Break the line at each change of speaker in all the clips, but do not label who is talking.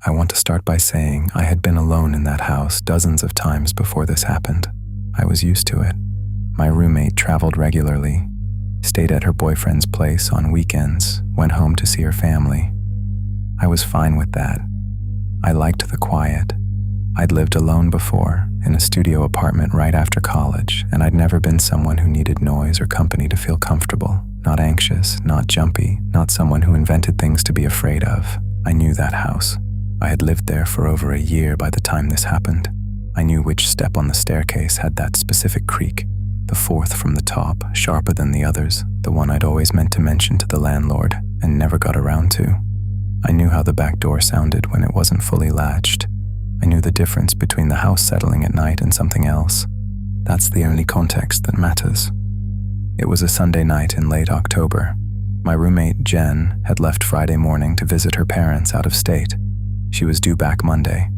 I want to start by saying I had been alone in that house dozens of times before this happened. I was used to it. My roommate traveled regularly, stayed at her boyfriend's place on weekends, went home to see her family. I was fine with that. I liked the quiet. I'd lived alone before, in a studio apartment right after college, and I'd never been someone who needed noise or company to feel comfortable. Not anxious, not jumpy, not someone who invented things to be afraid of. I knew that house. I had lived there for over a year by the time this happened. I knew which step on the staircase had that specific creak, the fourth from the top, sharper than the others, the one I'd always meant to mention to the landlord and never got around to. I knew how the back door sounded when it wasn't fully latched. I knew the difference between the house settling at night and something else. That's the only context that matters. It was a Sunday night in late October. My roommate, Jen, had left Friday morning to visit her parents out of state. She was due back Monday.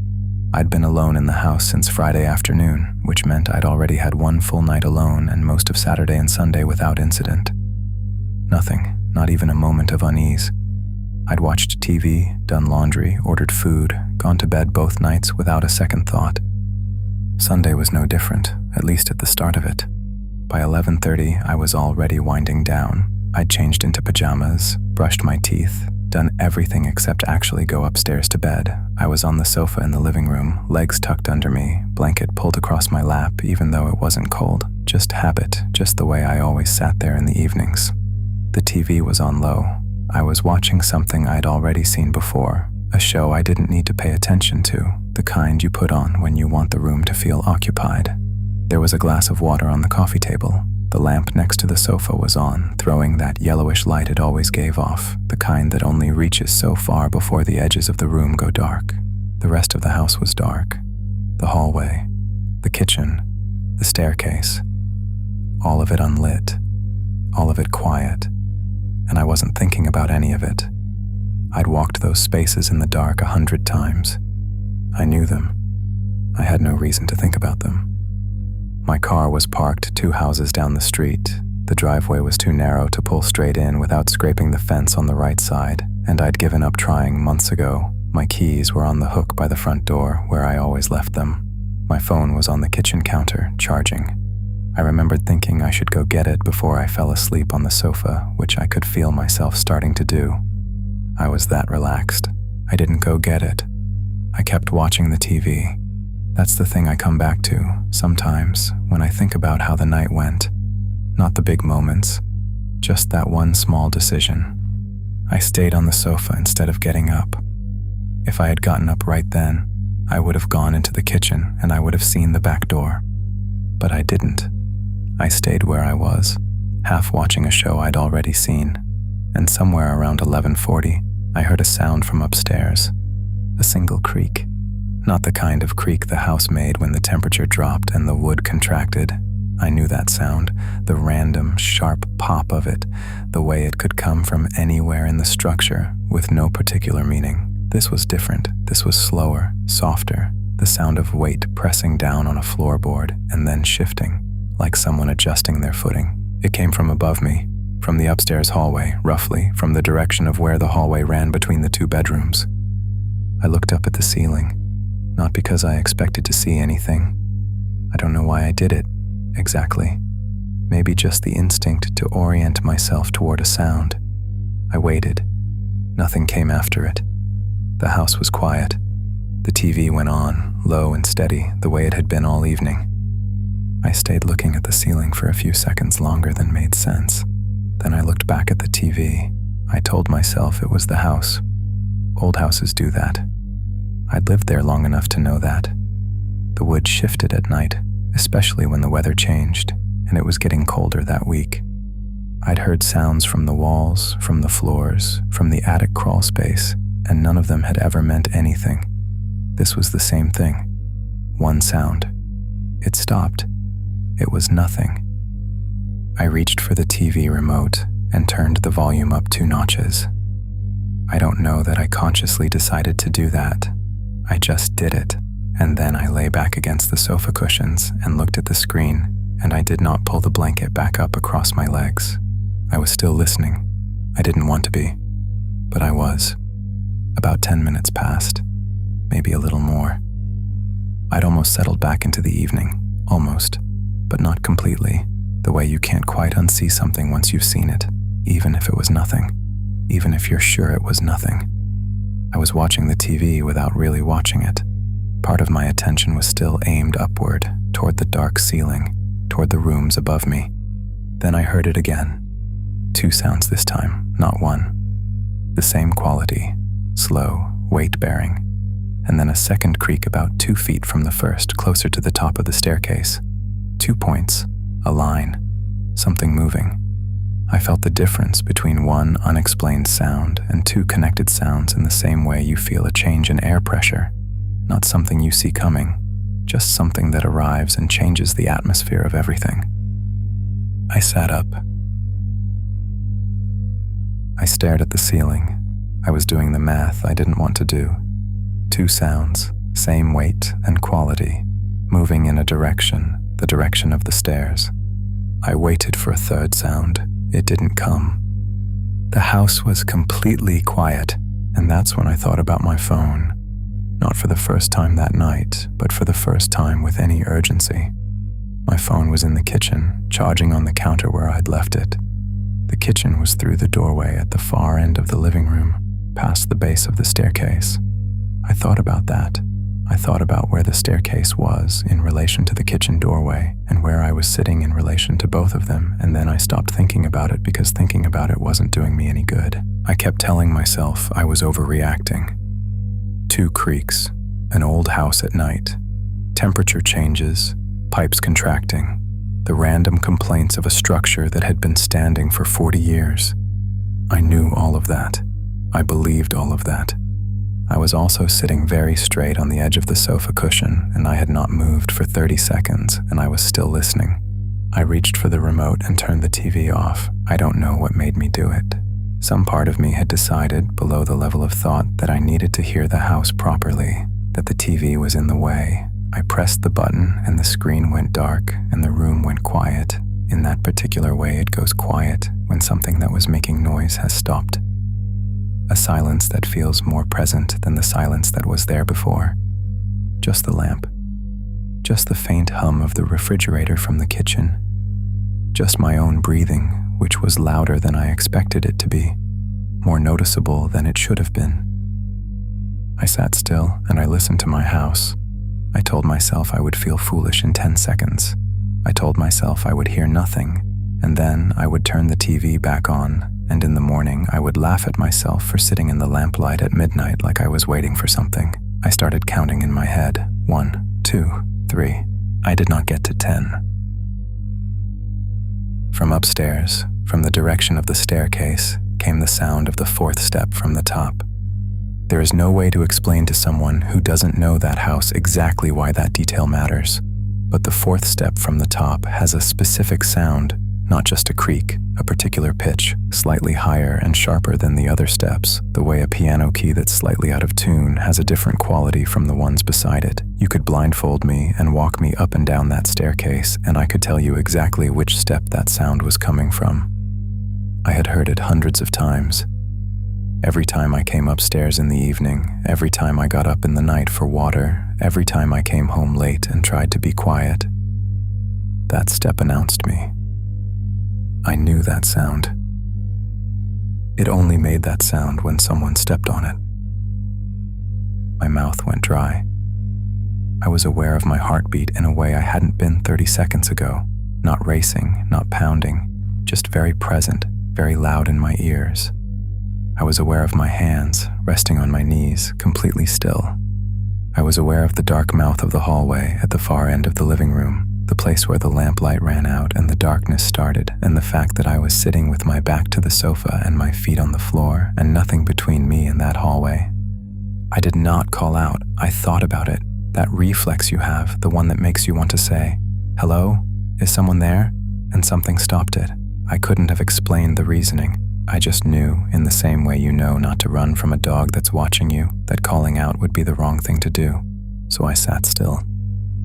I'd been alone in the house since Friday afternoon, which meant I'd already had one full night alone and most of Saturday and Sunday without incident. Nothing, not even a moment of unease. I'd watched TV, done laundry, ordered food, gone to bed both nights without a second thought. Sunday was no different, at least at the start of it. By 11:30, I was already winding down. I'd changed into pajamas, brushed my teeth, done everything except actually go upstairs to bed. I was on the sofa in the living room, legs tucked under me, blanket pulled across my lap even though it wasn't cold. Just habit, just the way I always sat there in the evenings. The TV was on low. I was watching something I'd already seen before, a show I didn't need to pay attention to, the kind you put on when you want the room to feel occupied. There was a glass of water on the coffee table. The lamp next to the sofa was on, throwing that yellowish light it always gave off, the kind that only reaches so far before the edges of the room go dark. The rest of the house was dark. The hallway, the kitchen, the staircase. All of it unlit, all of it quiet, and I wasn't thinking about any of it. I'd walked those spaces in the dark 100 times. I knew them. I had no reason to think about them. My car was parked 2 houses down the street. The driveway was too narrow to pull straight in without scraping the fence on the right side, and I'd given up trying months ago. My keys were on the hook by the front door, where I always left them. My phone was on the kitchen counter, charging. I remembered thinking I should go get it before I fell asleep on the sofa, which I could feel myself starting to do. I was that relaxed. I didn't go get it. I kept watching the TV. That's the thing I come back to, sometimes, when I think about how the night went. Not the big moments, just that one small decision. I stayed on the sofa instead of getting up. If I had gotten up right then, I would have gone into the kitchen and I would have seen the back door. But I didn't. I stayed where I was, half watching a show I'd already seen, and somewhere around 11:40, I heard a sound from upstairs. A single creak. Not the kind of creak the house made when the temperature dropped and the wood contracted. I knew that sound, the random, sharp pop of it, the way it could come from anywhere in the structure, with no particular meaning. This was different. This was slower, softer, the sound of weight pressing down on a floorboard and then shifting, like someone adjusting their footing. It came from above me, from the upstairs hallway, roughly, from the direction of where the hallway ran between the 2 bedrooms. I looked up at the ceiling. Not because I expected to see anything. I don't know why I did it, exactly. Maybe just the instinct to orient myself toward a sound. I waited. Nothing came after it. The house was quiet. The TV went on, low and steady, the way it had been all evening. I stayed looking at the ceiling for a few seconds longer than made sense. Then I looked back at the TV. I told myself it was the house. Old houses do that. I'd lived there long enough to know that. The wood shifted at night, especially when the weather changed, and it was getting colder that week. I'd heard sounds from the walls, from the floors, from the attic crawl space, and none of them had ever meant anything. This was the same thing. One sound. It stopped. It was nothing. I reached for the TV remote and turned the volume up 2 notches. I don't know that I consciously decided to do that. I just did it, and then I lay back against the sofa cushions and looked at the screen, and I did not pull the blanket back up across my legs. I was still listening. I didn't want to be, but I was. About 10 minutes passed. maybe a little more. I'd almost settled back into the evening, almost, but not completely, the way you can't quite unsee something once you've seen it, even if it was nothing, even if you're sure it was nothing. I was watching the TV without really watching it. Part of my attention was still aimed upward, toward the dark ceiling, toward the rooms above me. Then I heard it again. 2 sounds this time, not one. The same quality, slow, weight-bearing, and then a second creak about 2 feet from the first, closer to the top of the staircase. 2 points, a line, something moving. I felt the difference between one unexplained sound and 2 connected sounds in the same way you feel a change in air pressure, not something you see coming, just something that arrives and changes the atmosphere of everything. I sat up. I stared at the ceiling. I was doing the math I didn't want to do. 2 sounds, same weight and quality, moving in a direction, the direction of the stairs. I waited for a third sound. It didn't come. The house was completely quiet, and that's when I thought about my phone. Not for the first time that night, but for the first time with any urgency. My phone was in the kitchen, charging on the counter where I'd left it. The kitchen was through the doorway at the far end of the living room, past the base of the staircase. I thought about that. I thought about where the staircase was in relation to the kitchen doorway and where I was sitting in relation to both of them, and then I stopped thinking about it because thinking about it wasn't doing me any good. I kept telling myself I was overreacting. 2 creaks, an old house at night, temperature changes, pipes contracting, the random complaints of a structure that had been standing for 40 years. I knew all of that. I believed all of that. I was also sitting very straight on the edge of the sofa cushion, and I had not moved for 30 seconds, and I was still listening. I reached for the remote and turned the TV off. I don't know what made me do it. Some part of me had decided, below the level of thought, that I needed to hear the house properly, that the TV was in the way. I pressed the button, and the screen went dark, and the room went quiet. In that particular way it goes quiet when something that was making noise has stopped. A silence that feels more present than the silence that was there before. Just the lamp. Just the faint hum of the refrigerator from the kitchen. Just my own breathing, which was louder than I expected it to be, more noticeable than it should have been. I sat still and I listened to my house. I told myself I would feel foolish in 10 seconds. I told myself I would hear nothing, and then I would turn the TV back on, and in the morning I would laugh at myself for sitting in the lamplight at midnight like I was waiting for something. I started counting in my head. 1, 2, 3. I did not get to 10. From upstairs, from the direction of the staircase, came the sound of the 4th step from the top. There is no way to explain to someone who doesn't know that house exactly why that detail matters, but the 4th step from the top has a specific sound, not just a creak, a particular pitch, slightly higher and sharper than the other steps, the way a piano key that's slightly out of tune has a different quality from the ones beside it. You could blindfold me and walk me up and down that staircase, and I could tell you exactly which step that sound was coming from. I had heard it hundreds of times. Every time I came upstairs in the evening, every time I got up in the night for water, every time I came home late and tried to be quiet, that step announced me. I knew that sound. It only made that sound when someone stepped on it. My mouth went dry. I was aware of my heartbeat in a way I hadn't been 30 seconds ago, not racing, not pounding, just very present, very loud in my ears. I was aware of my hands, resting on my knees, completely still. I was aware of the dark mouth of the hallway at the far end of the living room, the place where the lamplight ran out and the darkness started, and the fact that I was sitting with my back to the sofa and my feet on the floor, and nothing between me and that hallway. I did not call out. I thought about it. That reflex you have, the one that makes you want to say, "Hello? Is someone there?" And something stopped it. I couldn't have explained the reasoning. I just knew, in the same way you know not to run from a dog that's watching you, that calling out would be the wrong thing to do. So I sat still,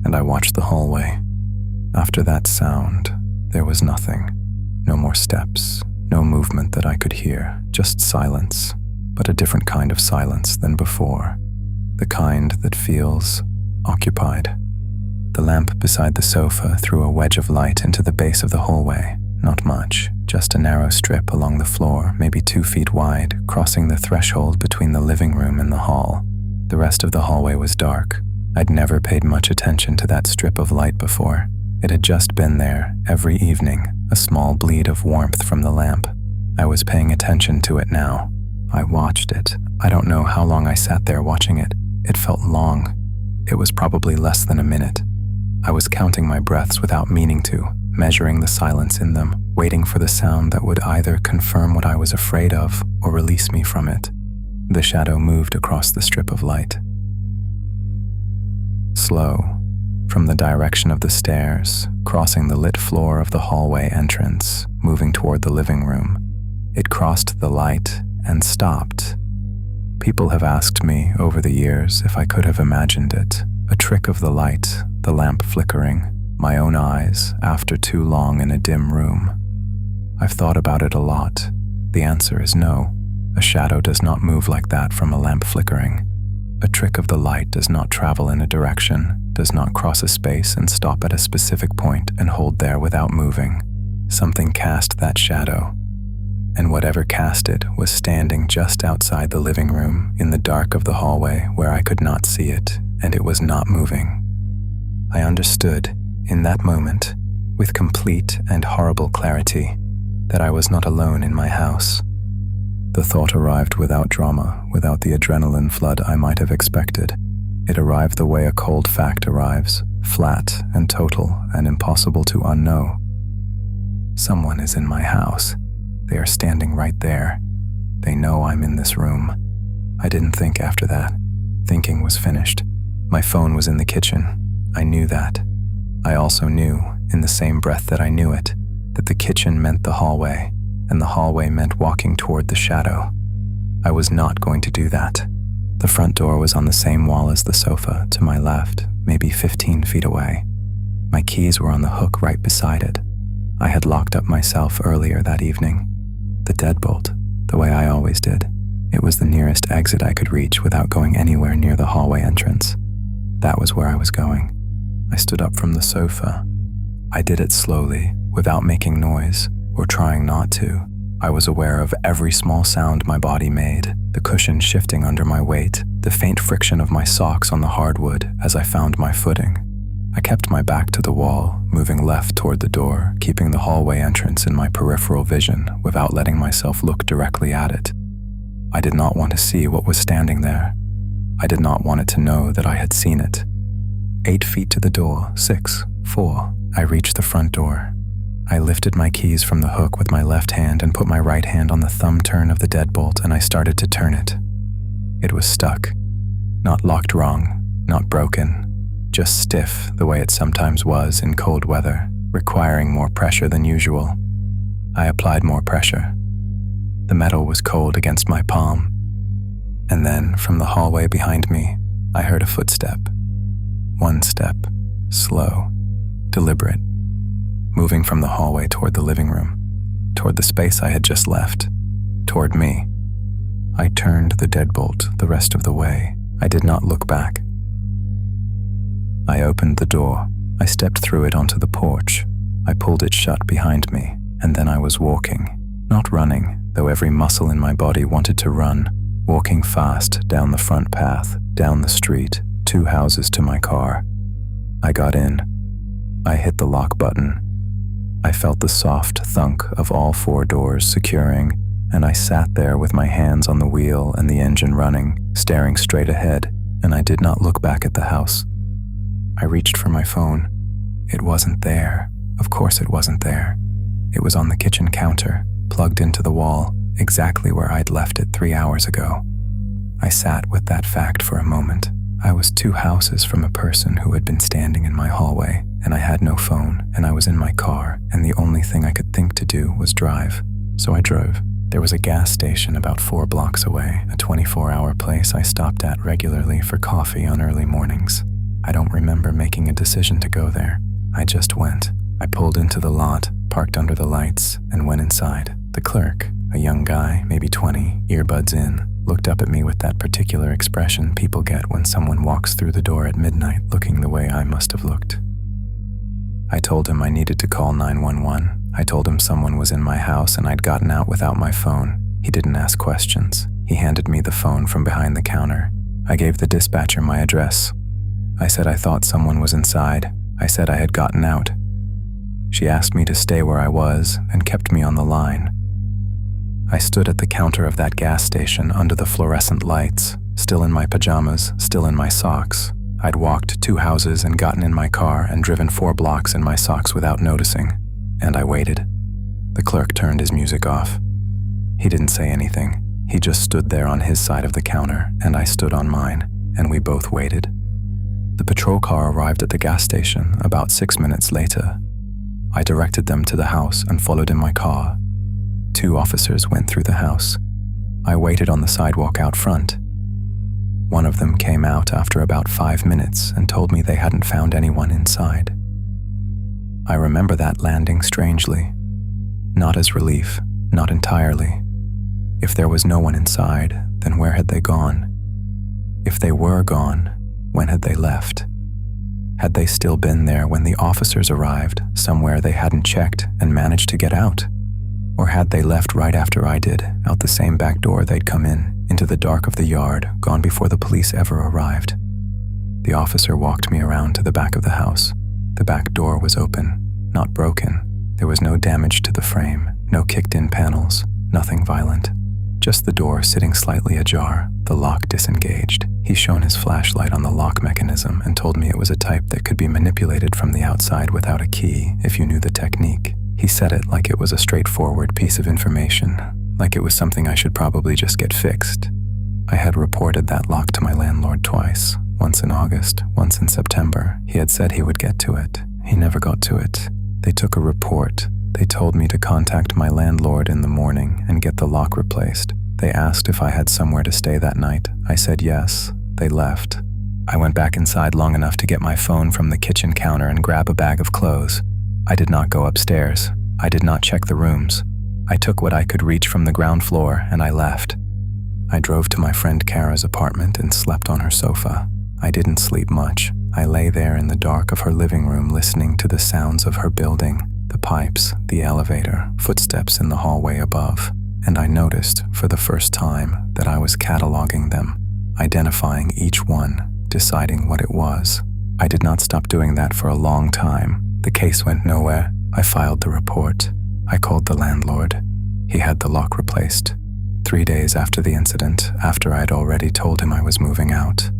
and I watched the hallway. After that sound, there was nothing. No more steps, no movement that I could hear, just silence, but a different kind of silence than before. the kind that feels occupied. The lamp beside the sofa threw a wedge of light into the base of the hallway. Not much, just a narrow strip along the floor, maybe 2 feet wide, crossing the threshold between the living room and the hall. The rest of the hallway was dark. I'd never paid much attention to that strip of light before. It had just been there every evening, a small bleed of warmth from the lamp. I was paying attention to it now. I watched it. I don't know how long I sat there watching it. It felt long. It was probably less than a minute. I was counting my breaths without meaning to, measuring the silence in them, waiting for the sound that would either confirm what I was afraid of or release me from it. The shadow moved across the strip of light. Slow, from the direction of the stairs, crossing the lit floor of the hallway entrance, moving toward the living room. It crossed the light and stopped. People have asked me over the years if I could have imagined it, a trick of the light, the lamp flickering, my own eyes after too long in a dim room. I've thought about it a lot. The answer is no. A shadow does not move like that from a lamp flickering. A trick of the light does not travel in a direction, does not cross a space and stop at a specific point and hold there without moving. Something cast that shadow, and whatever cast it was standing just outside the living room in the dark of the hallway where I could not see it, and it was not moving. I understood, in that moment, with complete and horrible clarity, that I was not alone in my house. The thought arrived without drama, without the adrenaline flood I might have expected. It arrived the way a cold fact arrives, flat and total and impossible to unknow. Someone is in my house. They are standing right there. They know I'm in this room. I didn't think after that. Thinking was finished. My phone was in the kitchen. I knew that. I also knew, in the same breath that I knew it, that the kitchen meant the hallway, and the hallway meant walking toward the shadow. I was not going to do that. The front door was on the same wall as the sofa, to my left, maybe 15 feet away. My keys were on the hook right beside it. I had locked up myself earlier that evening. The deadbolt, the way I always did. It was the nearest exit I could reach without going anywhere near the hallway entrance. That was where I was going. I stood up from the sofa. I did it slowly, without making noise, or trying not to. I was aware of every small sound my body made, the cushion shifting under my weight, the faint friction of my socks on the hardwood as I found my footing. I kept my back to the wall, moving left toward the door, keeping the hallway entrance in my peripheral vision without letting myself look directly at it. I did not want to see what was standing there. I did not want it to know that I had seen it. 8 feet to the door, 6, 4, I reached the front door. I lifted my keys from the hook with my left hand and put my right hand on the thumb turn of the deadbolt, and I started to turn it. It was stuck. Not locked wrong, not broken, just stiff the way it sometimes was in cold weather, requiring more pressure than usual. I applied more pressure. The metal was cold against my palm. And then, from the hallway behind me, I heard a footstep. One step, slow, deliberate, moving from the hallway toward the living room, toward the space I had just left, toward me. I turned the deadbolt the rest of the way. I did not look back. I opened the door. I stepped through it onto the porch. I pulled it shut behind me, and then I was walking, not running, though every muscle in my body wanted to run, walking fast down the front path, down the street, 2 houses to my car. I got in. I hit the lock button. I felt the soft thunk of all 4 doors securing, and I sat there with my hands on the wheel and the engine running, staring straight ahead, and I did not look back at the house. I reached for my phone. It wasn't there. Of course it wasn't there. It was on the kitchen counter, plugged into the wall, exactly where I'd left it 3 hours ago. I sat with that fact for a moment. I was 2 houses from a person who had been standing in my hallway, and I had no phone, and I was in my car, and the only thing I could think to do was drive. So I drove. There was a gas station about 4 blocks away, a 24-hour place I stopped at regularly for coffee on early mornings. I don't remember making a decision to go there. I just went. I pulled into the lot, parked under the lights, and went inside. The clerk, a young guy, maybe 20, earbuds in, looked up at me with that particular expression people get when someone walks through the door at midnight looking the way I must have looked. I told him I needed to call 911. I told him someone was in my house and I'd gotten out without my phone. He didn't ask questions. He handed me the phone from behind the counter. I gave the dispatcher my address. I said I thought someone was inside. I said I had gotten out. She asked me to stay where I was and kept me on the line. I stood at the counter of that gas station under the fluorescent lights, still in my pajamas, still in my socks. I'd walked 2 houses and gotten in my car and driven 4 blocks in my socks without noticing, and I waited. The clerk turned his music off. He didn't say anything. He just stood there on his side of the counter, and I stood on mine, and we both waited. The patrol car arrived at the gas station about 6 minutes later. I directed them to the house and followed in my car. 2 officers went through the house. I waited on the sidewalk out front. One of them came out after about 5 minutes and told me they hadn't found anyone inside. I remember that landing strangely. Not as relief, not entirely. If there was no one inside, then where had they gone? If they were gone, when had they left? Had they still been there when the officers arrived, somewhere they hadn't checked and managed to get out? Or had they left right after I did, out the same back door they'd come in, into the dark of the yard, gone before the police ever arrived? The officer walked me around to the back of the house. The back door was open, not broken. There was no damage to the frame, no kicked-in panels, nothing violent. Just the door sitting slightly ajar, the lock disengaged. He shone his flashlight on the lock mechanism and told me it was a type that could be manipulated from the outside without a key if you knew the technique. He said it like it was a straightforward piece of information, like it was something I should probably just get fixed. I had reported that lock to my landlord twice, once in August, once in September. He had said he would get to it. He never got to it. They took a report. They told me to contact my landlord in the morning and get the lock replaced. They asked if I had somewhere to stay that night. I said yes. They left. I went back inside long enough to get my phone from the kitchen counter and grab a bag of clothes. I did not go upstairs. I did not check the rooms. I took what I could reach from the ground floor and I left. I drove to my friend Kara's apartment and slept on her sofa. I didn't sleep much. I lay there in the dark of her living room listening to the sounds of her building, the pipes, the elevator, footsteps in the hallway above, and I noticed for the first time that I was cataloging them, identifying each one, deciding what it was. I did not stop doing that for a long time. The case went nowhere. I filed the report. I called the landlord. He had the lock replaced. 3 days after the incident, after I'd already told him I was moving out,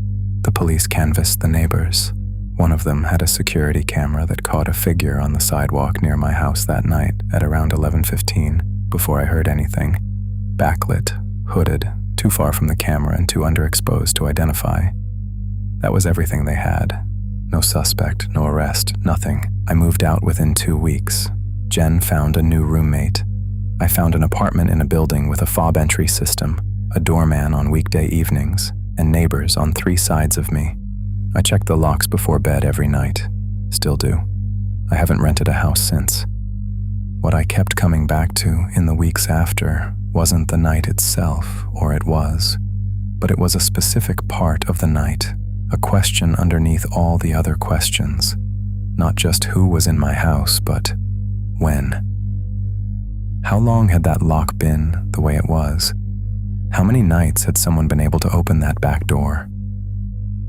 the police canvassed the neighbors. One of them had a security camera that caught a figure on the sidewalk near my house that night at around 11:15, before I heard anything. Backlit, hooded, too far from the camera and too underexposed to identify. That was everything they had. No suspect, no arrest, nothing. I moved out within 2 weeks. Jen found a new roommate. I found an apartment in a building with a fob entry system, a doorman on weekday evenings, and neighbors on 3 sides of me. I checked the locks before bed every night. Still do. I haven't rented a house since. What I kept coming back to in the weeks after wasn't the night itself, or it was, but it was a specific part of the night, a question underneath all the other questions. Not just who was in my house, but when. How long had that lock been the way it was? How many nights had someone been able to open that back door?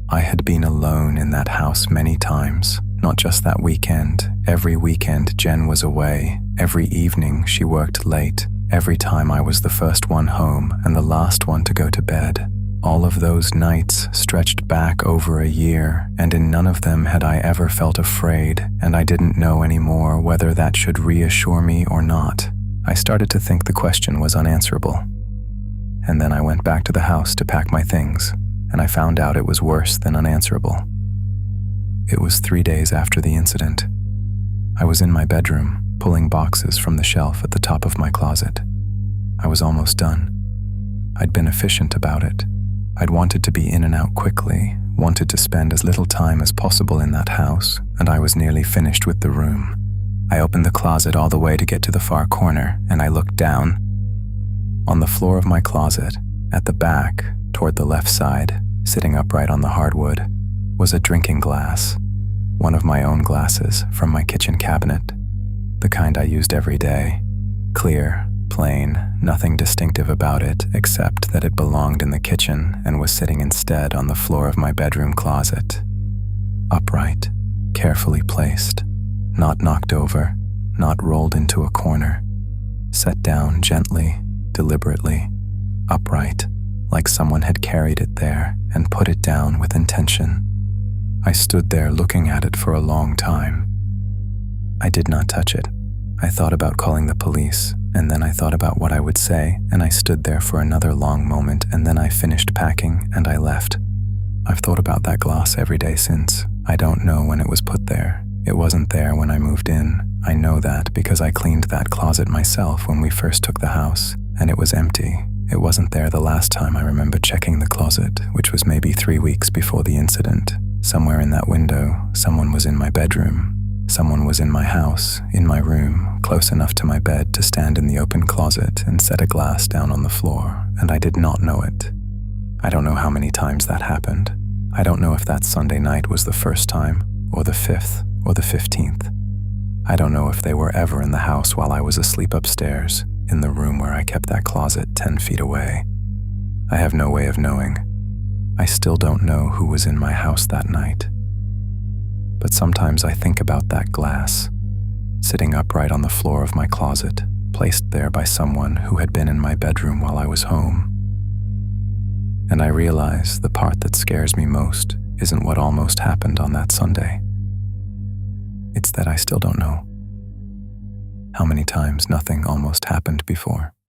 I had been alone in that house many times, not just that weekend. Every weekend Jen was away. Every evening she worked late. Every time I was the first one home and the last one to go to bed. All of those nights stretched back over a year, and in none of them had I ever felt afraid, and I didn't know anymore whether that should reassure me or not. I started to think the question was unanswerable. And then I went back to the house to pack my things, and I found out it was worse than unanswerable. It was 3 days after the incident. I was in my bedroom, pulling boxes from the shelf at the top of my closet. I was almost done. I'd been efficient about it. I'd wanted to be in and out quickly, wanted to spend as little time as possible in that house, and I was nearly finished with the room. I opened the closet all the way to get to the far corner, and I looked down. On the floor of my closet, At the back, toward the left side, sitting upright on the hardwood, was a drinking glass, one of my own glasses from my kitchen cabinet, the kind I used every day. Clear, plain, nothing distinctive about it except that it belonged in the kitchen and was sitting instead on the floor of my bedroom closet. Upright, carefully placed, not knocked over, not rolled into a corner, set down gently, deliberately, upright, like someone had carried it there and put it down with intention. I stood there looking at it for a long time. I did not touch it. I thought about calling the police, and then I thought about what I would say, and I stood there for another long moment, and then I finished packing and I left. I've thought about that glass every day since. I don't know when it was put there. It wasn't there when I moved in. I know that because I cleaned that closet myself when we first took the house, and it was empty. It wasn't there the last time I remember checking the closet, which was maybe 3 weeks before the incident. Somewhere in that window, someone was in my bedroom. Someone was in my house, in my room, close enough to my bed to stand in the open closet and set a glass down on the floor, and I did not know it. I don't know how many times that happened. I don't know if that Sunday night was the first time, or the 5th, or the 15th. I don't know if they were ever in the house while I was asleep upstairs, in the room where I kept that closet 10 feet away. I have no way of knowing. I still don't know who was in my house that night. But sometimes I think about that glass, sitting upright on the floor of my closet, placed there by someone who had been in my bedroom while I was home. And I realize the part that scares me most isn't what almost happened on that Sunday. It's that I still don't know how many times nothing almost happened before.